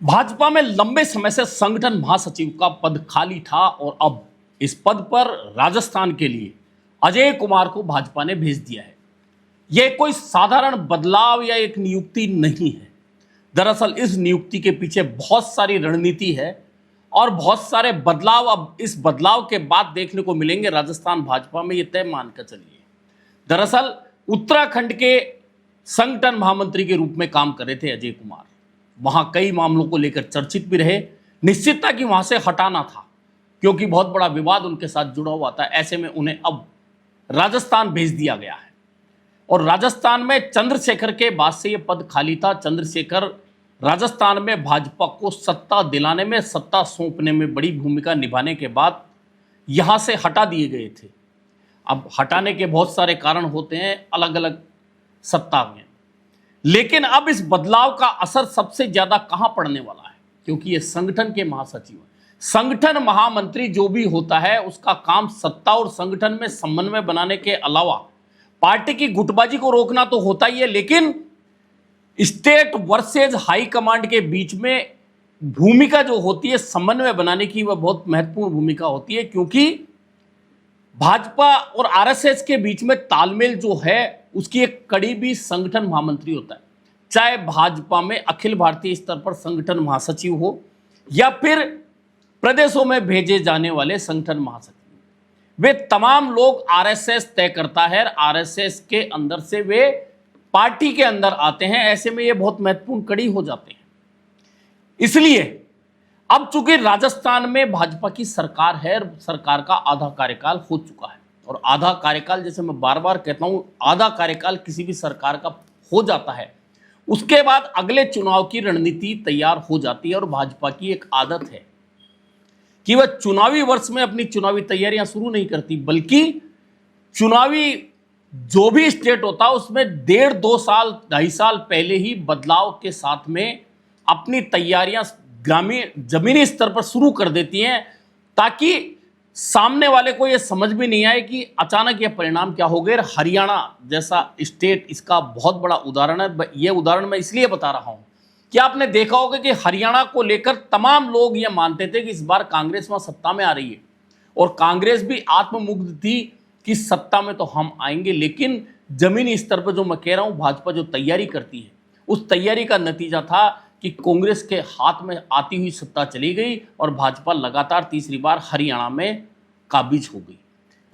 भाजपा में लंबे समय से संगठन महासचिव का पद खाली था और अब इस पद पर राजस्थान के लिए अजय कुमार को भाजपा ने भेज दिया है। यह कोई साधारण बदलाव या एक नियुक्ति नहीं है। दरअसल इस नियुक्ति के पीछे बहुत सारी रणनीति है और बहुत सारे बदलाव अब इस बदलाव के बाद देखने को मिलेंगे राजस्थान भाजपा में, ये तय मानकर चलिए। दरअसल उत्तराखंड के संगठन महामंत्री के रूप में काम कर रहे थे अजय कुमार। वहां कई मामलों को लेकर चर्चित भी रहे। निश्चित था कि वहां से हटाना था क्योंकि बहुत बड़ा विवाद उनके साथ जुड़ा हुआ था। ऐसे में उन्हें अब राजस्थान भेज दिया गया है और राजस्थान में चंद्रशेखर के बाद से यह पद खाली था। चंद्रशेखर राजस्थान में भाजपा को सत्ता दिलाने में, सत्ता सौंपने में बड़ी भूमिका निभाने के बाद यहां से हटा दिए गए थे। अब हटाने के बहुत सारे कारण होते हैं अलग अलग सत्ता में, लेकिन अब इस बदलाव का असर सबसे ज्यादा कहां पड़ने वाला है, क्योंकि ये संगठन के महासचिव हैं। संगठन महामंत्री जो भी होता है उसका काम सत्ता और संगठन में समन्वय बनाने के अलावा पार्टी की गुटबाजी को रोकना तो होता ही है, लेकिन स्टेट वर्सेज हाई कमांड के बीच में भूमिका जो होती है समन्वय बनाने की, वह बहुत महत्वपूर्ण भूमिका होती है। क्योंकि भाजपा और आरएसएस के बीच में तालमेल जो है उसकी एक कड़ी भी संगठन महामंत्री होता है। चाहे भाजपा में अखिल भारतीय स्तर पर संगठन महासचिव हो या फिर प्रदेशों में भेजे जाने वाले संगठन महासचिव, वे तमाम लोग आरएसएस तय करता है। आरएसएस के अंदर से वे पार्टी के अंदर आते हैं। ऐसे में ये बहुत महत्वपूर्ण कड़ी हो जाते हैं। इसलिए अब चूंकि राजस्थान में भाजपा की सरकार है, सरकार का आधा कार्यकाल हो चुका है और आधा कार्यकाल, जैसे मैं बार बार कहता हूं, आधा कार्यकाल किसी भी सरकार का हो जाता है, उसके बाद अगले चुनाव की रणनीति तैयार हो जाती है। और भाजपा की एक आदत है कि वह चुनावी वर्ष में अपनी चुनावी तैयारियां शुरू नहीं करती, बल्कि चुनावी जो भी स्टेट होता है उसमें 1.5-2 साल 2.5 साल पहले ही बदलाव के साथ में अपनी तैयारियां ग्रामीण जमीनी स्तर पर शुरू कर देती हैं, ताकि सामने वाले को यह समझ भी नहीं आए कि अचानक यह परिणाम क्या हो गए। हरियाणा जैसा स्टेट इसका बहुत बड़ा उदाहरण है। यह उदाहरण मैं इसलिए बता रहा हूं कि आपने देखा होगा कि हरियाणा को लेकर तमाम लोग यह मानते थे कि इस बार कांग्रेस वहां सत्ता में आ रही है और कांग्रेस भी आत्ममुग्ध थी कि सत्ता में तो हम आएंगे। लेकिन जमीनी स्तर पर जो मैं कह रहा हूं, भाजपा जो तैयारी करती है उस तैयारी का नतीजा था कि कांग्रेस के हाथ में आती हुई सत्ता चली गई और भाजपा लगातार तीसरी बार हरियाणा में काबिज हो गई।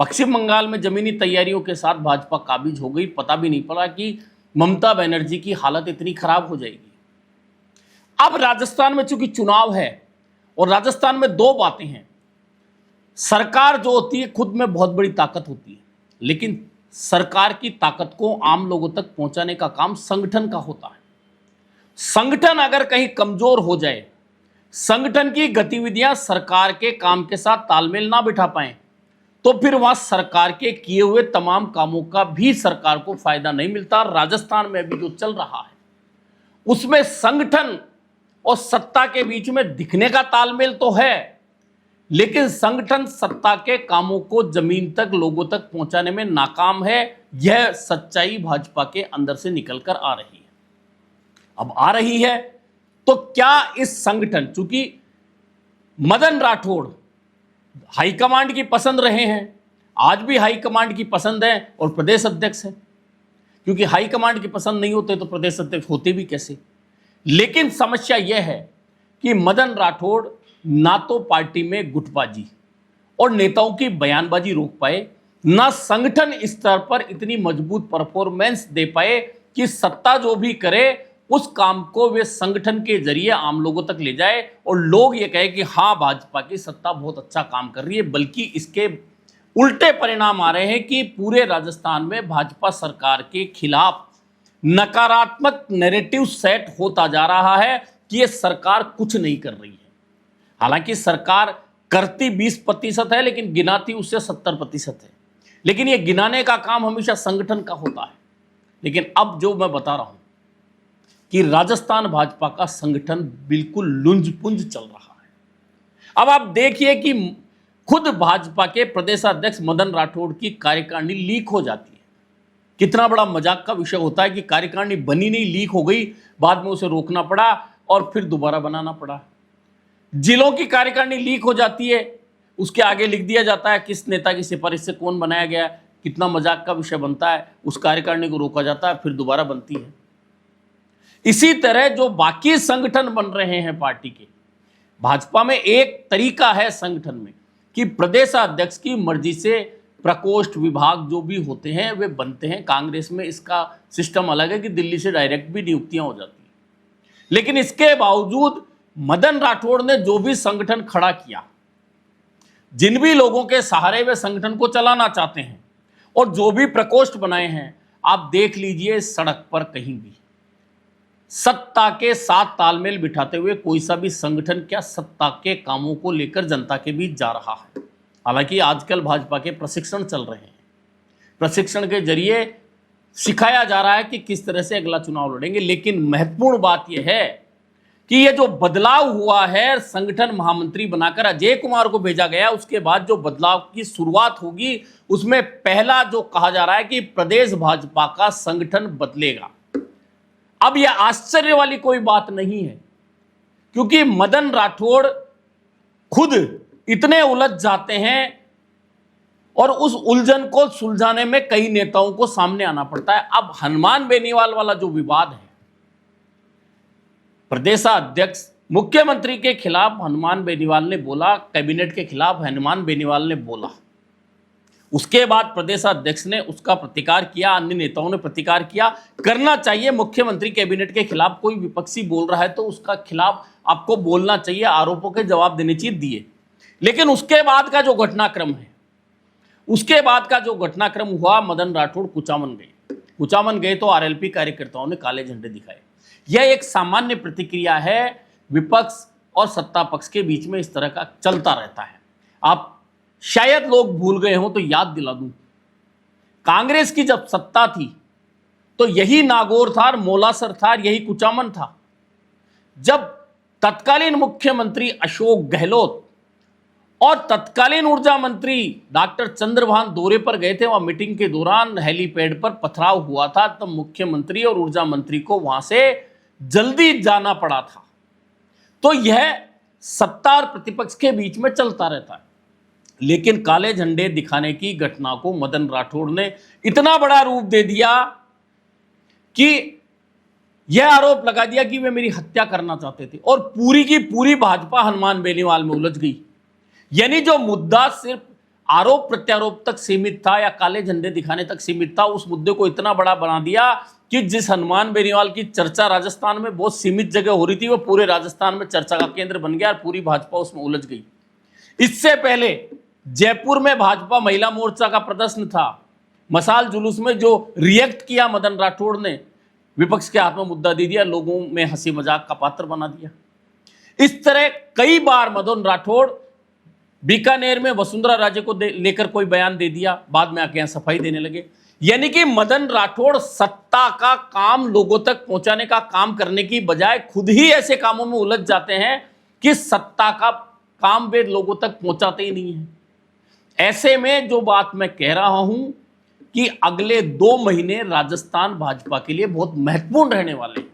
पश्चिम बंगाल में जमीनी तैयारियों के साथ भाजपा काबिज हो गई। पता भी नहीं पड़ा कि ममता बनर्जी की हालत इतनी खराब हो जाएगी। अब राजस्थान में चूंकि चुनाव है और राजस्थान में दो बातें हैं। सरकार जो होती है खुद में बहुत बड़ी ताकत होती है, लेकिन सरकार की ताकत को आम लोगों तक पहुंचाने का काम संगठन का होता है। संगठन अगर कहीं कमजोर हो जाए, संगठन की गतिविधियां सरकार के काम के साथ तालमेल ना बिठा पाए, तो फिर वहां सरकार के किए हुए तमाम कामों का भी सरकार को फायदा नहीं मिलता। राजस्थान में अभी जो चल रहा है उसमें संगठन और सत्ता के बीच में दिखने का तालमेल तो है, लेकिन संगठन सत्ता के कामों को जमीन तक, लोगों तक पहुंचाने में नाकाम है। यह सच्चाई भाजपा के अंदर से निकलकर आ रही है। अब आ रही है तो क्या इस संगठन, चूंकि मदन राठौड़ हाईकमांड की पसंद रहे हैं, आज भी हाईकमांड की पसंद है और प्रदेश अध्यक्ष है, क्योंकि हाईकमांड की पसंद नहीं होते तो प्रदेश अध्यक्ष होते भी कैसे। लेकिन समस्या यह है कि मदन राठौड़ ना तो पार्टी में गुटबाजी और नेताओं की बयानबाजी रोक पाए, ना संगठन स्तर पर इतनी मजबूत परफॉर्मेंस दे पाए कि सत्ता जो भी करे उस काम को वे संगठन के जरिए आम लोगों तक ले जाए और लोग ये कहे कि हाँ, भाजपा की सत्ता बहुत अच्छा काम कर रही है। बल्कि इसके उल्टे परिणाम आ रहे हैं कि पूरे राजस्थान में भाजपा सरकार के खिलाफ नकारात्मक नैरेटिव सेट होता जा रहा है कि यह सरकार कुछ नहीं कर रही है। हालांकि सरकार करती 20% है, लेकिन गिनाती उससे 70% है। लेकिन यह गिनाने का काम हमेशा संगठन का होता है। लेकिन अब जो मैं बता रहा हूं कि राजस्थान भाजपा का संगठन बिल्कुल लुंज-पुंज चल रहा है। अब आप देखिए कि खुद भाजपा के प्रदेशाध्यक्ष मदन राठौड़ की कार्यकारिणी लीक हो जाती है। कितना बड़ा मजाक का विषय होता है कि कार्यकारिणी बनी नहीं, लीक हो गई, बाद में उसे रोकना पड़ा और फिर दोबारा बनाना पड़ा। जिलों की कार्यकारिणी लीक हो जाती है, उसके आगे लिख दिया जाता है किस नेता की सिफारिश से कौन बनाया गया, कितना मजाक का विषय बनता है, उस कार्यकारिणी को रोका जाता है, फिर दोबारा बनती है। इसी तरह जो बाकी संगठन बन रहे हैं पार्टी के, भाजपा में एक तरीका है संगठन में कि प्रदेशाध्यक्ष की मर्जी से प्रकोष्ठ विभाग जो भी होते हैं वे बनते हैं। कांग्रेस में इसका सिस्टम अलग है कि दिल्ली से डायरेक्ट भी नियुक्तियां हो जाती हैं। लेकिन इसके बावजूद मदन राठौड़ ने जो भी संगठन खड़ा किया, जिन भी लोगों के सहारे वे संगठन को चलाना चाहते हैं और जो भी प्रकोष्ठ बनाए हैं, आप देख लीजिए सड़क पर कहीं भी सत्ता के साथ तालमेल बिठाते हुए कोई सा भी संगठन क्या सत्ता के कामों को लेकर जनता के बीच जा रहा है। हालांकि आजकल भाजपा के प्रशिक्षण चल रहे हैं, प्रशिक्षण के जरिए सिखाया जा रहा है कि किस तरह से अगला चुनाव लड़ेंगे। लेकिन महत्वपूर्ण बात यह है कि यह जो बदलाव हुआ है, संगठन महामंत्री बनाकर अजय कुमार को भेजा गया, उसके बाद जो बदलाव की शुरुआत होगी उसमें पहला जो कहा जा रहा है कि प्रदेश भाजपा का संगठन बदलेगा। अब यह आश्चर्य वाली कोई बात नहीं है, क्योंकि मदन राठौड़ खुद इतने उलझ जाते हैं और उस उलझन को सुलझाने में कई नेताओं को सामने आना पड़ता है। अब हनुमान बेनीवाल वाला जो विवाद है, प्रदेशाध्यक्ष मुख्यमंत्री के खिलाफ हनुमान बेनीवाल ने बोला, कैबिनेट के खिलाफ हनुमान बेनीवाल ने बोला, उसके बाद प्रदेशाध्यक्ष ने उसका प्रतिकार किया, अन्य नेताओं ने प्रतिकार किया। करना चाहिए, मुख्यमंत्री कैबिनेट के खिलाफ कोई विपक्षी बोल रहा है तो उसका खिलाफ आपको बोलना चाहिए, आरोपों के जवाब देने चाहिए, दिए। लेकिन उसके बाद का जो घटनाक्रम है, उसके बाद का जो घटनाक्रम हुआ, मदन राठौड़ कुचामन गए तो आरएलपी कार्यकर्ताओं ने काले झंडे दिखाए। यह एक सामान्य प्रतिक्रिया है, विपक्ष और सत्ता पक्ष के बीच में इस तरह का चलता रहता है। आप शायद लोग भूल गए हों तो याद दिला दूं, कांग्रेस की जब सत्ता थी तो यही नागौर था, मोलासर था, यही कुचामन था। जब तत्कालीन मुख्यमंत्री अशोक गहलोत और तत्कालीन ऊर्जा मंत्री डॉक्टर चंद्रभान दौरे पर गए थे, वहां मीटिंग के दौरान हेलीपैड पर पथराव हुआ था, तब मुख्यमंत्री और ऊर्जा मंत्री को वहां से जल्दी जाना पड़ा था। तो यह सत्ता और प्रतिपक्ष के बीच में चलता रहता है। लेकिन काले झंडे दिखाने की घटना को मदन राठौड़ ने इतना बड़ा रूप दे दिया कि यह आरोप लगा दिया कि वे मेरी हत्या करना चाहते थे, और पूरी की पूरी भाजपा हनुमान बेनीवाल में उलझ गई। यानी जो मुद्दा सिर्फ आरोप प्रत्यारोप तक सीमित था या काले झंडे दिखाने तक सीमित था, उस मुद्दे को इतना बड़ा बना दिया कि जिस हनुमान बेनीवाल की चर्चा राजस्थान में बहुत सीमित जगह हो रही थी, वो पूरे राजस्थान में चर्चा का केंद्र बन गया और पूरी भाजपा उसमें उलझ गई। इससे पहले जयपुर में भाजपा महिला मोर्चा का प्रदर्शन था, मसाल जुलूस में जो रिएक्ट किया मदन राठौड़ ने, विपक्ष के हाथ में मुद्दा दे दिया, लोगों में हंसी मजाक का पात्र बना दिया। इस तरह कई बार मदन राठौड़ बीकानेर में वसुंधरा राजे को लेकर कोई बयान दे दिया, बाद में आके यहां सफाई देने लगे। यानी कि मदन राठौड़ सत्ता का काम लोगों तक पहुंचाने का काम करने की बजाय खुद ही ऐसे कामों में उलझ जाते हैं कि सत्ता का काम वे लोगों तक पहुंचाते ही नहीं है। ऐसे में जो बात मैं कह रहा हूं कि अगले 2 महीने राजस्थान भाजपा के लिए बहुत महत्वपूर्ण रहने वाले हैं।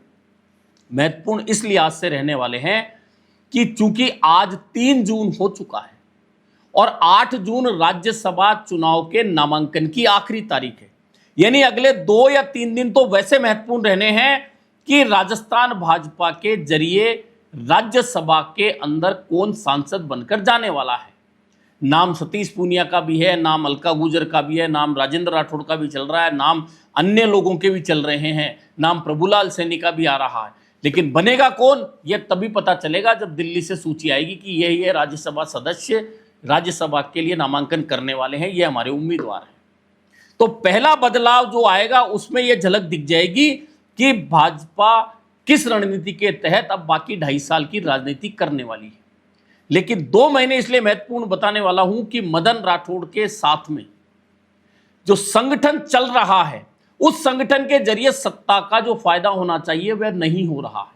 महत्वपूर्ण इस लिहाज से रहने वाले हैं कि चूंकि आज 3 जून हो चुका है और 8 जून राज्यसभा चुनाव के नामांकन की आखिरी तारीख है। यानी अगले 2 या 3 दिन तो वैसे महत्वपूर्ण रहने हैं कि राजस्थान भाजपा के जरिए राज्यसभा के अंदर कौन सांसद बनकर जाने वाला है। नाम सतीश पूनिया का भी है, नाम अलका गुर्जर का भी है, नाम राजेंद्र राठौड़ का भी चल रहा है, नाम अन्य लोगों के भी चल रहे हैं, नाम प्रभुलाल सैनी का भी आ रहा है। लेकिन बनेगा कौन, यह तभी पता चलेगा जब दिल्ली से सूची आएगी कि ये राज्यसभा सदस्य राज्यसभा के लिए नामांकन करने वाले हैं, ये हमारे उम्मीदवार हैं। तो पहला बदलाव जो आएगा उसमें यह झलक दिख जाएगी कि भाजपा किस रणनीति के तहत अब बाकी 2.5 साल की राजनीति करने वाली है। लेकिन 2 महीने इसलिए महत्वपूर्ण बताने वाला हूं कि मदन राठौड़ के साथ में जो संगठन चल रहा है, उस संगठन के जरिए सत्ता का जो फायदा होना चाहिए वह नहीं हो रहा है,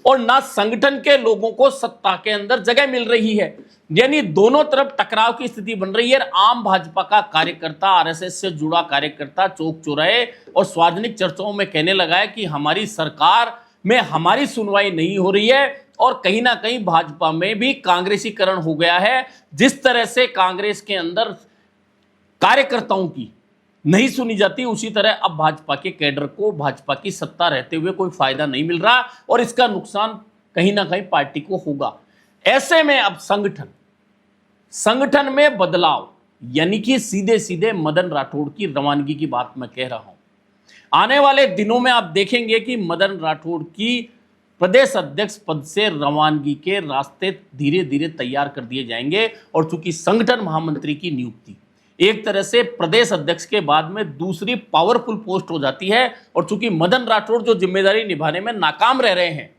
और ना संगठन के लोगों को सत्ता के अंदर जगह मिल रही है। यानी दोनों तरफ टकराव की स्थिति बन रही है। आम भाजपा का कार्यकर्ता, आरएसएस से जुड़ा कार्यकर्ता चौक चौराहे और सार्वजनिक चर्चाओं में कहने लगा है कि हमारी सरकार में हमारी सुनवाई नहीं हो रही है और कहीं ना कहीं भाजपा में भी कांग्रेसीकरण हो गया है। जिस तरह से कांग्रेस के अंदर कार्यकर्ताओं की नहीं सुनी जाती, उसी तरह अब भाजपा के कैडर को भाजपा की सत्ता रहते हुए कोई फायदा नहीं मिल रहा और इसका नुकसान कहीं ना कहीं पार्टी को होगा। ऐसे में अब संगठन में बदलाव, यानी कि सीधे सीधे मदन राठौड़ की रवानगी की बात मैं कह रहा हूं। आने वाले दिनों में आप देखेंगे कि मदन राठौड़ की प्रदेश अध्यक्ष पद से रवानगी के रास्ते धीरे धीरे तैयार कर दिए जाएंगे और चूंकि संगठन महामंत्री की नियुक्ति एक तरह से प्रदेश अध्यक्ष के बाद में दूसरी पावरफुल पोस्ट हो जाती है और चूंकि मदन राठौड़ जो जिम्मेदारी निभाने में नाकाम रह रहे हैं,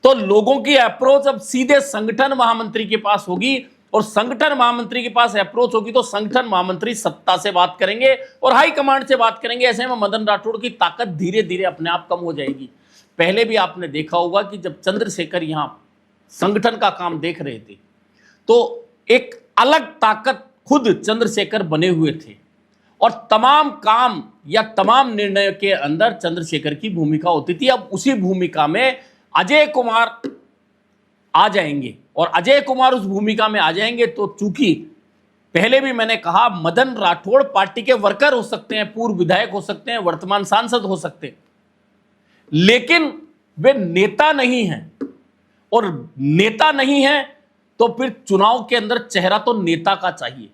तो लोगों की अप्रोच अब सीधे संगठन महामंत्री के पास होगी और संगठन महामंत्री के पास अप्रोच होगी तो संगठन महामंत्री सत्ता से बात करेंगे और हाई कमांड से बात करेंगे। ऐसे में मदन राठौड़ की ताकत धीरे धीरे अपने आप कम हो जाएगी। पहले भी आपने देखा होगा कि जब चंद्रशेखर यहां संगठन का काम देख रहे थे तो एक अलग ताकत खुद चंद्रशेखर बने हुए थे और तमाम काम या तमाम निर्णय के अंदर चंद्रशेखर की भूमिका होती थी। अब उसी भूमिका में अजय कुमार आ जाएंगे और अजय कुमार उस भूमिका में आ जाएंगे तो चूंकि पहले भी मैंने कहा मदन राठौड़ पार्टी के वर्कर हो सकते हैं, पूर्व विधायक हो सकते हैं, वर्तमान सांसद हो सकते हैं, लेकिन वे नेता नहीं हैं और नेता नहीं हैं तो फिर चुनाव के अंदर चेहरा तो नेता का चाहिए।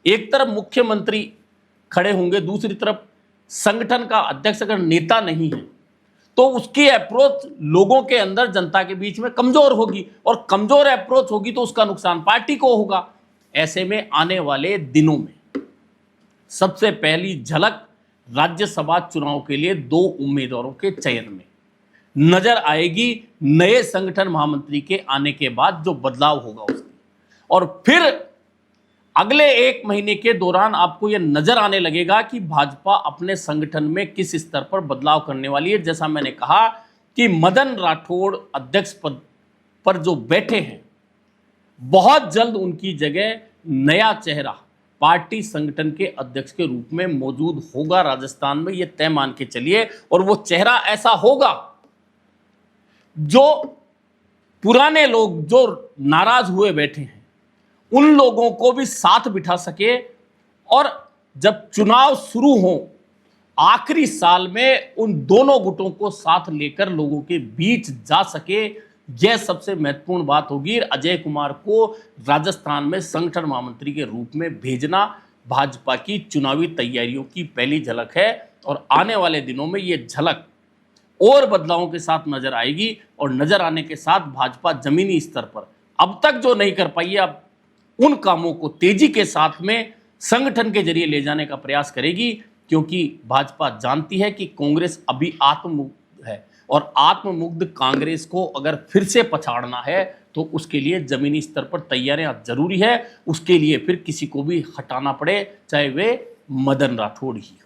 एक तरफ मुख्यमंत्री खड़े होंगे, दूसरी तरफ संगठन का अध्यक्ष अगर नेता नहीं है तो उसकी अप्रोच लोगों के अंदर जनता के बीच में कमजोर होगी और कमजोर अप्रोच होगी तो उसका नुकसान पार्टी को होगा। ऐसे में आने वाले दिनों में सबसे पहली झलक राज्यसभा चुनाव के लिए 2 उम्मीदवारों के चयन में नजर आएगी नए संगठन महामंत्री के आने के बाद जो बदलाव होगा उसकी। और फिर अगले 1 महीने के दौरान आपको यह नजर आने लगेगा कि भाजपा अपने संगठन में किस स्तर पर बदलाव करने वाली है। जैसा मैंने कहा कि मदन राठौड़ अध्यक्ष पद पर जो बैठे हैं, बहुत जल्द उनकी जगह नया चेहरा पार्टी संगठन के अध्यक्ष के रूप में मौजूद होगा राजस्थान में, यह तय मान के चलिए। और वो चेहरा ऐसा होगा जो पुराने लोग जो नाराज हुए बैठे हैं उन लोगों को भी साथ बिठा सके और जब चुनाव शुरू हो आखिरी साल में उन दोनों गुटों को साथ लेकर लोगों के बीच जा सके। यह सबसे महत्वपूर्ण बात होगी। अजय कुमार को राजस्थान में संगठन महामंत्री के रूप में भेजना भाजपा की चुनावी तैयारियों की पहली झलक है और आने वाले दिनों में यह झलक और बदलावों के साथ नजर आएगी और नजर आने के साथ भाजपा जमीनी स्तर पर अब तक जो नहीं कर पाई है अब उन कामों को तेजी के साथ में संगठन के जरिए ले जाने का प्रयास करेगी, क्योंकि भाजपा जानती है कि कांग्रेस अभी आत्ममुक्त है और आत्ममुक्त कांग्रेस को अगर फिर से पछाड़ना है तो उसके लिए जमीनी स्तर पर तैयारियां जरूरी है। उसके लिए फिर किसी को भी हटाना पड़े, चाहे वे मदन राठौड़ ही।